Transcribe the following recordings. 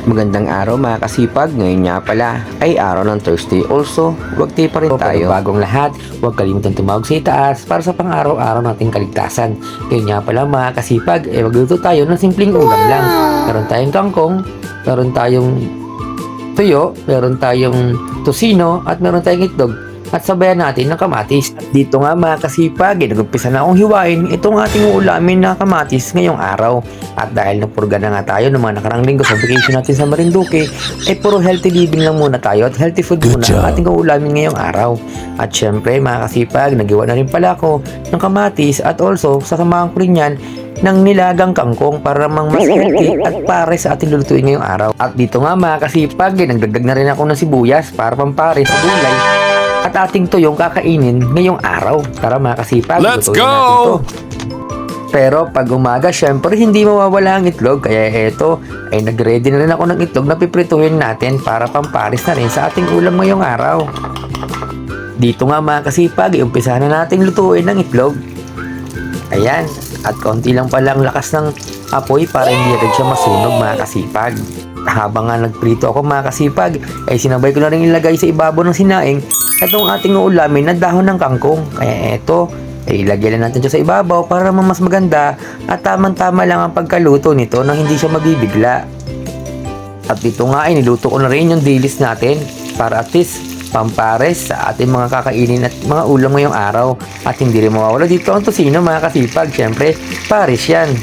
Magandang araw mga kasipag, ngayon nga pala ay araw ng Thursday. Also, huwag tayo pa rin tayo. Bagong lahat, huwag kalimutan tumawag sa itaas para sa pang-araw-araw nating kaligtasan. Ngayon nga pala mga kasipag, magluto tayo ng simpleng ulam lang. Meron tayong kangkong, meron tayong tuyo, meron tayong tosino, at meron tayong itlog. At sabayan natin ng kamatis. Dito nga mga kasipag, nag-umpisa na akong hiwain itong ating uulamin na kamatis ngayong araw. At dahil napurga na nga tayo ng mga nakarang linggo sa vacation natin sa Marinduque, puro healthy living lang muna tayo at healthy food muna ang ating uulamin ngayong araw. At syempre mga kasipag, naghiwa na rin pala ako ng kamatis at also sasamahan ko rin yan ng nilagang kangkong para namang mas healthy at pare sa ating lulutuin ngayong araw. At dito nga mga kasipag, nagdagdag na rin ako ng sibuyas para pampare sa gulay at ating tuyong kakainin ngayong araw. Tara mga kasipag, let's lutuin go! natin to. Pero pag umaga, syempre hindi mawawala ang itlog. Kaya eto, ay nag-ready na rin ako ng itlog na piprituhin natin para pamparis na rin sa ating ulam ngayong araw. Dito nga mga kasipag, umpisa na natin lutuin ng itlog. Ayan, at konti lang pala ang lakas ng apoy para hindi agad siya masunog mga kasipag. Habang nga nagprito ako mga kasipag, ay sinabay ko na rin ilagay sa ibabaw ng sinaing itong ating uulamin na dahon ng kangkong. Kaya eto, ay ilagay lang natin siya sa ibabaw para mas maganda at tamang-tama lang ang pagkaluto nito nang hindi siya mabibigla. At dito nga ay niluto ko na rin yung dilis natin para at least pampares sa ating mga kakainin at mga ulam ngayong araw. At hindi rin mawawala dito ang tosino mga kasipag, syempre pares yan.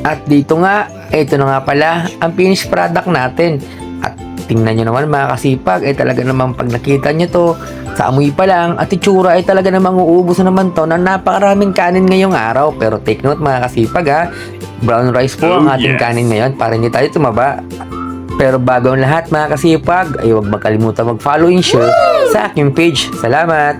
At dito nga, ito na nga pala ang finished product natin. At tingnan nyo naman mga kasipag, talaga namang pag nakita nyo to, sa amoy pa lang at itsura ay talaga namang uubos na naman to ng napakaraming kanin ngayong araw. Pero take note mga kasipag ha, brown rice po ang ating kanin ngayon para hindi tayo tumaba. Pero bago ang lahat mga kasipag, ay huwag makalimutan mag-follow and share sa aking page. Salamat!